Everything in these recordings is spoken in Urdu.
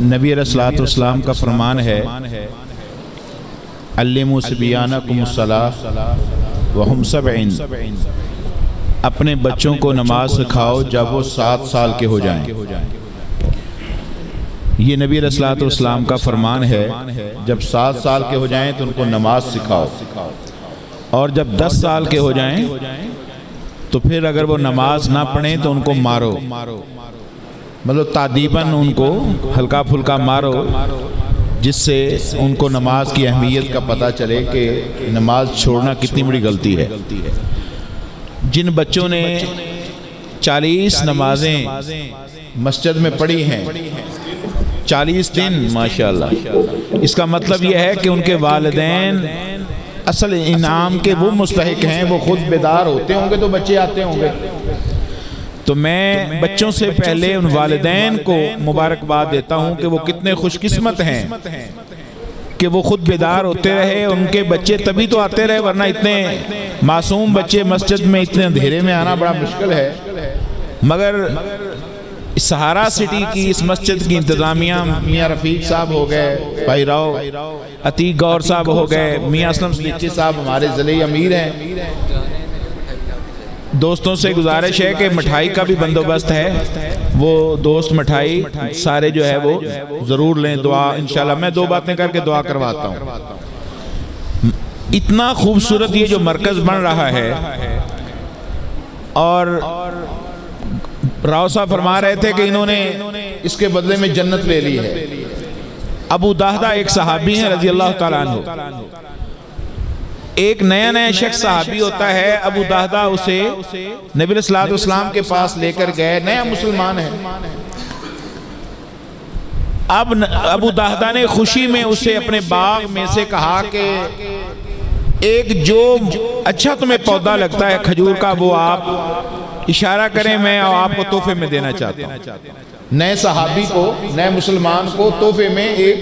نبی علیہ الصلوۃ والسلام کا فرمان ہے علموا صبیانکم الصلاۃ وہم 7، اپنے بچوں کو نماز سکھاؤ جب وہ 7 سال کے ہو جائیں۔ یہ نبی علیہ الصلوۃ والسلام کا فرمان ہے، جب 7 سال کے ہو جائیں تو ان کو نماز سکھاؤ، اور جب 10 سال کے ہو جائیں تو پھر اگر وہ نماز نہ پڑھیں تو ان کو مارو، مطلب تادیباً ان کو ہلکا پھلکا مارو، جس سے ان کو نماز کی اہمیت کا پتہ چلے کہ نماز چھوڑنا کتنی بڑی غلطی ہے۔ جن بچوں نے 40 نمازیں مسجد میں پڑھی ہیں، 40 دن، ماشاءاللہ، اس کا مطلب یہ ہے کہ ان کے والدین اصل انعام کے وہ مستحق ہیں، وہ خود بیدار ہوتے ہوں گے تو بچے آتے ہوں گے۔ تو میں بچوں سے پہلے ان والدین کو مبارکباد دیتا ہوں کہ وہ کتنے خوش قسمت ہیں کہ وہ خود بیدار ہوتے رہے، ان کے بچے تبھی تو آتے رہے، ورنہ اتنے معصوم بچے مسجد میں اتنے اندھیرے میں آنا بڑا مشکل ہے۔ مگر سہارا سٹی کی اس مسجد کی انتظامیہ، میاں رفیق صاحب ہو گئے، بھائی راؤ عتیق گور صاحب ہو گئے، میاں اسلم سلیچی صاحب ہمارے ضلعی امیر ہیں، دوستوں سے گزارش ہے کہ مٹھائی کا بھی بندوبست ہے، وہ دوست مٹھائی سارے جو ہے وہ ضرور لیں، دعا انشاءاللہ میں 2 باتیں کر کے دعا کرواتا ہوں۔ اتنا خوبصورت یہ جو مرکز بن رہا ہے، اور راؤ صاحب فرما رہے تھے کہ انہوں نے اس کے بدلے میں جنت لے لی ہے۔ ابو دہدہ ایک صحابی ہیں رضی اللہ تعالیٰ عنہ، ایک نیا شخص صحابی ہوتا ہے، ابو دہدہ اسے نبی علیہ الصلوۃ والسلام کے پاس لے کر گئے، نیا مسلمان ہے۔ اب ابو دہدہ نے خوشی میں اسے اپنے باغ میں سے کہا کہ ایک جو اچھا تمہیں پودا لگتا ہے کھجور کا، وہ آپ اشارہ کریں، میں آپ کو تحفے میں دینا چاہتا ہوں۔ نئے صحابی کو، نئے مسلمان کو تحفے میں ایک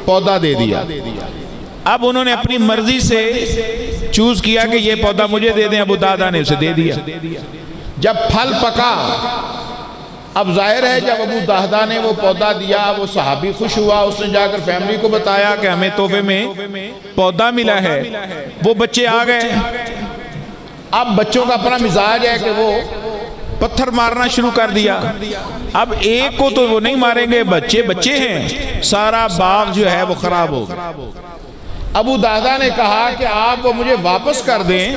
پودا دے دیا۔ اب انہوں نے اپنی مرضی سے چوز کیا کہ یہ پودا مجھے دے دیں، ابو دہدہ نے اسے دے دیا۔ جب پھل پکا، اب ظاہر ہے جب ابو دہدہ نے وہ پودا دیا، وہ صحابی خوش ہوا، اس نے جا کر فیملی کو بتایا کہ ہمیں تحفے میں پودا ملا ہے۔ وہ بچے آ گئے، اب بچوں کا اپنا مزاج ہے کہ وہ پتھر مارنا شروع کر دیا۔ اب ایک کو تو وہ نہیں ماریں گے، بچے ہیں، سارا باغ جو ہے وہ خراب ہو گیا۔ ابو دہدہ نے کہا کہ آپ وہ مجھے واپس کر دیں،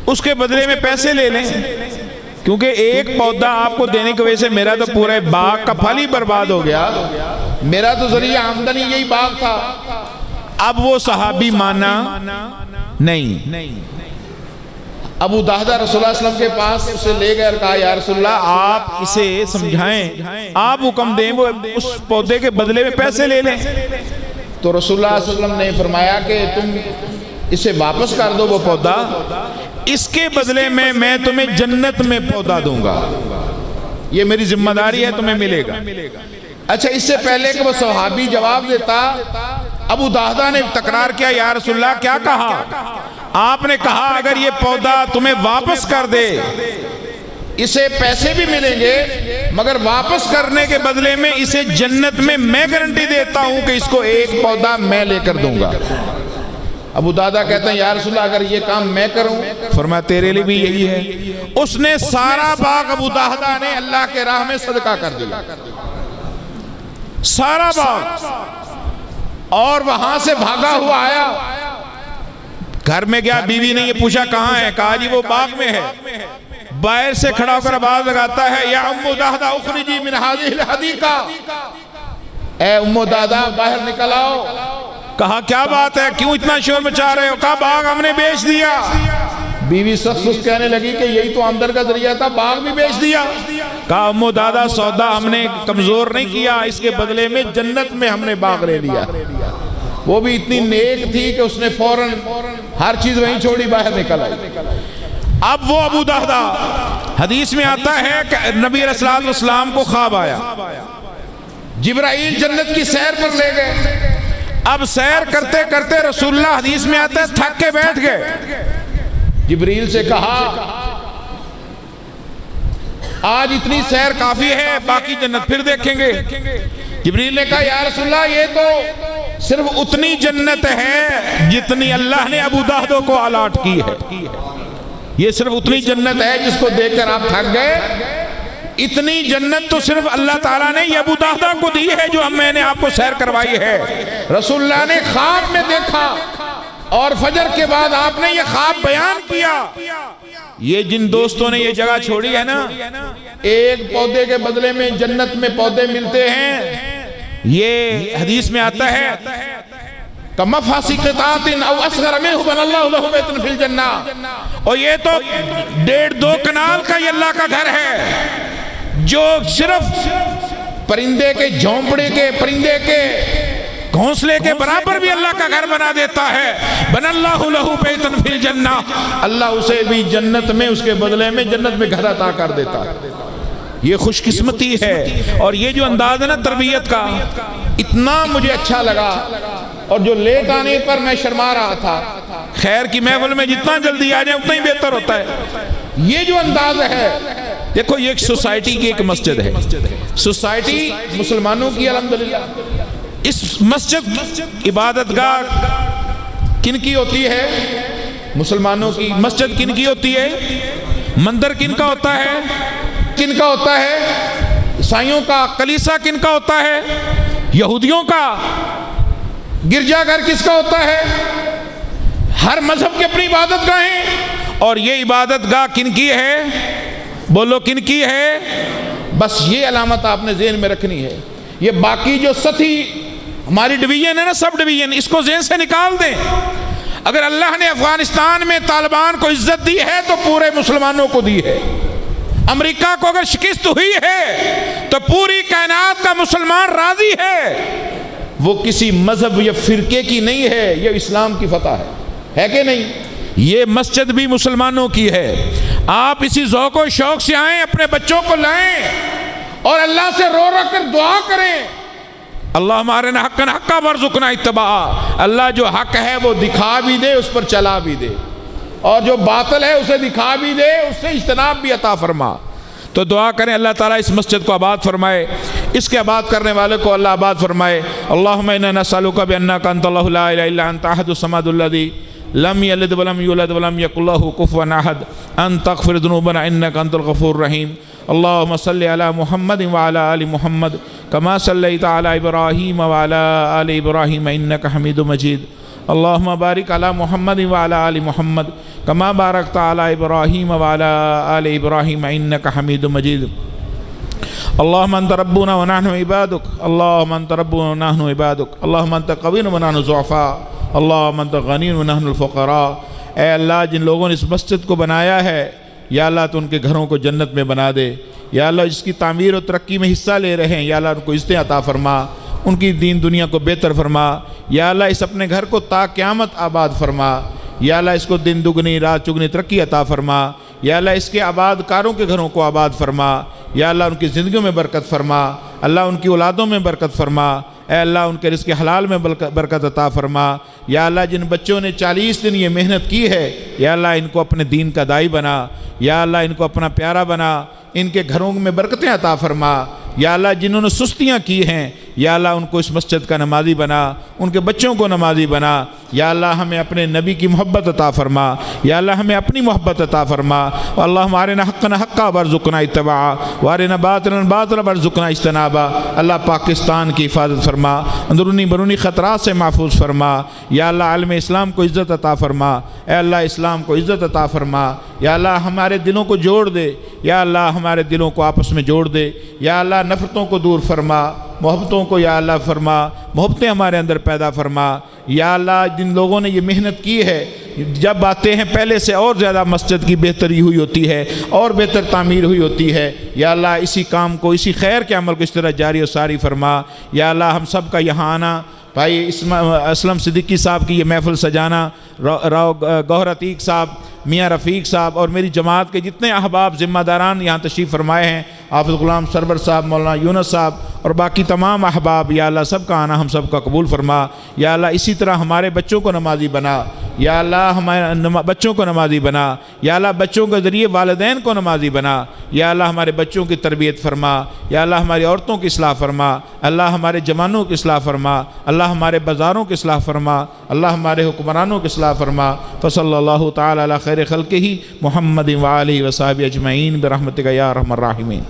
اس کے بدلے میں پیسے لے لیں، کیونکہ ایک پودا آپ کو دینے کی وجہ سے میرا تو پورے باغ کا پھل ہی برباد ہو گیا، میرا تو ذریعہ آمدنی یہی باغ تھا۔ اب وہ صحابی مانا نہیں۔ ابو دہدہ رسول اللہ صلی اللہ علیہ وسلم کے پاس اسے لے گئے اور کہا یا رسول اللہ آپ اسے سمجھائیں، آپ حکم دیں، وہ اس پودے کے بدلے میں پیسے لے لیں۔ تو رسول اللہ صلی اللہ علیہ وسلم نے فرمایا کہ تم اسے واپس کر دو وہ پودا، اس کے بدلے میں میں تمہیں جنت میں پودا دوں گا، یہ میری ذمہ داری ہے، تمہیں ملے گا۔ اچھا، اس سے پہلے کہ وہ صحابی جواب دیتا، ابو دہدہ نے تکرار کیا یا رسول اللہ کیا کہا؟ آپ نے کہا اگر یہ پودا تمہیں واپس کر دے، اسے پیسے بھی ملیں گے، مگر واپس کرنے کے بدلے میں اسے جنت میں گارنٹی دیتا ہوں کہ اس کو ایک پودا میں لے کر دوں گا۔ ابو دہدہ کہتے ہیں یا رسول اللہ اگر یہ کام میں کروں، فرمایا تیرے لیے بھی یہی ہے۔ اس نے سارا باغ ابو دہدہ نے اللہ کے راہ میں صدقہ کر دیا، سارا باغ، اور وہاں سے بھاگا ہوا آیا، گھر میں گیا، بیوی نے یہ پوچھا کہاں ہے؟ کہا جی وہ باغ میں ہے۔ باہر سے کھڑا ہو کر آواز لگاتا ہے یا ام دہدہ اخرجی من هذه الحدیقہ، اے ام دہدہ باہر نکل آؤ۔ کہا کیا بات ہے، کیوں اتنا شور مچا رہے ہو؟ کہا باغ ہم نے بیچ دیا۔ بیوی سخت کہنے لگی کہ یہی تو آمدن کا ذریعہ تھا، باغ بھی بیچ دیا۔ کہا ام دہدہ سودا ہم نے کمزور نہیں کیا، اس کے بدلے میں جنت میں ہم نے باغ لے لیا۔ وہ بھی اتنی نیک تھی کہ اس نے فوراً ہر چیز وہیں چھوڑی، باہر نکل آئی۔ اب وہ ابو دہدہ، حدیث میں آتا ہے کہ نبی علیہ الصلوۃ والسلام کو خواب آیا، جبرائیل جنت کی سیر پر لے گئے۔ اب سیر کرتے کرتے رسول اللہ حدیث میں آتا ہے تھک کے بیٹھ گئے۔ جبریل سے کہا آج اتنی سیر کافی ہے، باقی جنت پھر دیکھیں گے۔ جبریل نے کہا یا رسول اللہ یہ تو صرف اتنی جنت ہے جتنی اللہ نے ابو دہدو کو الاٹ کی ہے، یہ صرف اتنی جنت ہے جس کو دیکھ کر آپ تھک گئے۔ اتنی جنت تو صرف اللہ تعالیٰ نے یہ ابو دہدہ کو دی ہے جو میں نے آپ کو سیر کروائی ہے۔ رسول اللہ نے خواب میں دیکھا اور فجر کے بعد آپ نے یہ خواب بیان کیا۔ یہ جن دوستوں نے یہ جگہ چھوڑی ہے نا، ایک پودے کے بدلے میں جنت میں پودے ملتے ہیں، یہ حدیث میں آتا ہے کمفاسی قطعات او اصغر منہ بن اللہ لہ بیت فی الجنہ، اور یہ تو 1.5-2 کنال کا یہ اللہ کا گھر ہے جو صرف پرندے کے جھونپڑے کے، پرندے کے گھونسلے کے برابر بھی اللہ کا گھر بنا دیتا ہے۔ بن اللہ لہ بیت فی الجنہ، اللہ اسے بھی جنت میں اس کے بدلے میں جنت میں گھر عطا کر دیتا ہے۔ یہ خوش قسمتی ہے، اور یہ جو انداز ہے نا تربیت کا، اتنا مجھے اچھا لگا، اور جو لیٹ آنے پر میں شرما رہا تھا، خیر کی محفل میں جتنا جلدی آ جائے اتنا ہی بہتر ہوتا ہے۔ یہ جو انداز ہے، دیکھو یہ ایک سوسائٹی کی ایک مسجد ہے، سوسائٹی مسلمانوں کی الحمدللہ۔ اس مسجد عبادت گاہ کن کی ہوتی ہے؟ مسلمانوں کی۔ مسجد کن کی ہوتی ہے؟ مندر کن کا ہوتا ہے؟ کن کا ہوتا ہے؟ عیسائیوں کا۔ کلیسا کن کا ہوتا ہے؟ یہودیوں کا۔ گرجا گھر کس کا ہوتا ہے؟ ہر مذہب کی اپنی عبادت گاہیں، اور یہ عبادت گاہ کن کی ہے؟ بولو کن کی ہے؟ بس یہ علامت آپ نے ذہن میں رکھنی ہے۔ یہ باقی جو سطحی ہماری ڈویژن ہے نا، سب ڈویژن، اس کو ذہن سے نکال دیں۔ اگر اللہ نے افغانستان میں طالبان کو عزت دی ہے تو پورے مسلمانوں کو دی ہے۔ امریکہ کو اگر شکست ہوئی ہے تو پوری کائنات کا مسلمان راضی ہے۔ وہ کسی مذہب یا فرقے کی نہیں ہے، یہ اسلام کی فتح ہے کہ نہیں؟ یہ مسجد بھی مسلمانوں کی ہے۔ آپ اسی ذوق و شوق سے آئیں، اپنے بچوں کو لائیں اور اللہ سے رو رو کر دعا کریں، اللہم ارنا حقا حقا وارزقنا اتباعہ۔ اللہ جو حق ہے وہ دکھا بھی دے، اس پر چلا بھی دے، اور جو باطل ہے اسے دکھا بھی دے، اس سے اجتناب بھی عطا فرما۔ تو دعا کریں اللہ تعالیٰ اس مسجد کو آباد فرمائے، اس کے آباد کرنے والے کو اللہ آباد فرمائے۔ اللہم انا نسألک بانک انت اللہ لا الہ الا انت احد الصمد الذی لم یلد ولم یولد ولم یکن لہ کفوا احد ان تغفر ذنوبنا انک انت الغفور الرحیم۔ اللہم صلی علی محمد وعلی آل محمد کما صلیت علی ابراہیم وعلی آل ابراہیم انک حمید مجید۔ اللہم بارک علی محمد وعلی آل محمد کما بارکت علی ابراہیم وعلی آل ابراہیم انک حمید مجید۔ اللہم انت ربنا ونحن عبادک، اللہم انت ربنا ونحن عبادک، اللہم انت قوی ونحن ضعفاء، اللہم انت غنی ونحن الفقراء۔ اے اللہ جن لوگوں نے اس مسجد کو بنایا ہے، یا اللہ تو ان کے گھروں کو جنت میں بنا دے۔ یا اللہ جس کی تعمیر و ترقی میں حصہ لے رہے ہیں، یا اللہ ان کو عزتیں عطا فرما، ان کی دین دنیا کو بہتر فرما۔ یا اللہ اس اپنے گھر کو تا قیامت آباد فرما۔ یا اللہ اس کو دن دگنی رات چگنی ترقی عطا فرما۔ یا اللہ اس کے آباد کاروں کے گھروں کو آباد فرما۔ یا اللہ ان کی زندگیوں میں برکت فرما، اللہ ان کی اولادوں میں برکت فرما۔ اے اللہ ان کے رزق حلال میں برکت عطا فرما۔ یا اللہ جن بچوں نے 40 دن یہ محنت کی ہے، یا اللہ ان کو اپنے دین کا داعی بنا، یا اللہ ان کو اپنا پیارا بنا، ان کے گھروں میں برکتیں عطا فرما۔ یا اللہ جنہوں نے سستیاں کی ہیں، یا اللہ ان کو اس مسجد کا نمازی بنا، ان کے بچوں کو نمازی بنا۔ یا اللہ ہمیں اپنے نبی کی محبت عطا فرما، یا اللہ ہمیں اپنی محبت عطا فرما۔ اللہم ارنا حقا حقا وارزقنا اتباعہ وارنا باطلا باطلا وارزقنا اجتنابہ۔ اللہ پاکستان کی حفاظت فرما، اندرونی بیرونی خطرات سے محفوظ فرما۔ یا اللہ عالم اسلام کو عزت عطا فرما، اے اللہ اسلام کو عزت عطا فرما۔ یا اللہ ہمارے دلوں کو جوڑ دے، یا اللہ ہمارے دلوں کو آپس میں جوڑ دے۔ یا اللہ نفرتوں کو دور فرما، محبتوں کو یا اللہ فرما، محبتیں ہمارے اندر پیدا فرما۔ یا اللہ جن لوگوں نے یہ محنت کی ہے، جب آتے ہیں پہلے سے اور زیادہ مسجد کی بہتری ہوئی ہوتی ہے، اور بہتر تعمیر ہوئی ہوتی ہے۔ یا اللہ اسی کام کو، اسی خیر کے عمل کو اس طرح جاری و ساری فرما۔ یا اللہ ہم سب کا یہاں آنا، بھائی اسلم صدیقی صاحب کی یہ محفل سجانا، راؤ گوہر عتیق صاحب میاں رفیق صاحب اور میری جماعت کے جتنے احباب ذمہ داران یہاں تشریف فرمائے ہیں، حافظ غلام سرور صاحب، مولانا یونس صاحب اور باقی تمام احباب، یا اللہ سب کا آنا ہم سب کا قبول فرما۔ یا اللہ اسی طرح ہمارے بچوں کو نمازی بنا، یا اللہ ہمارے بچوں کو نمازی بنا، یا اللہ بچوں کے ذریعے والدین کو نمازی بنا، یا اللہ ہمارے بچوں کی تربیت فرما، یا اللہ ہماری عورتوں کی اصلاح فرما، اللہ ہمارے جوانوں کی اصلاح فرما، اللہ ہمارے بازاروں کی اصلاح فرما، اللہ ہمارے حکمرانوں کی اصلاح فرما۔ فصلی اللہ تعالی علی خیر خلقہ محمد وآلہ وصحبہ اجمعین برحمتک یا ارحم الراحمین۔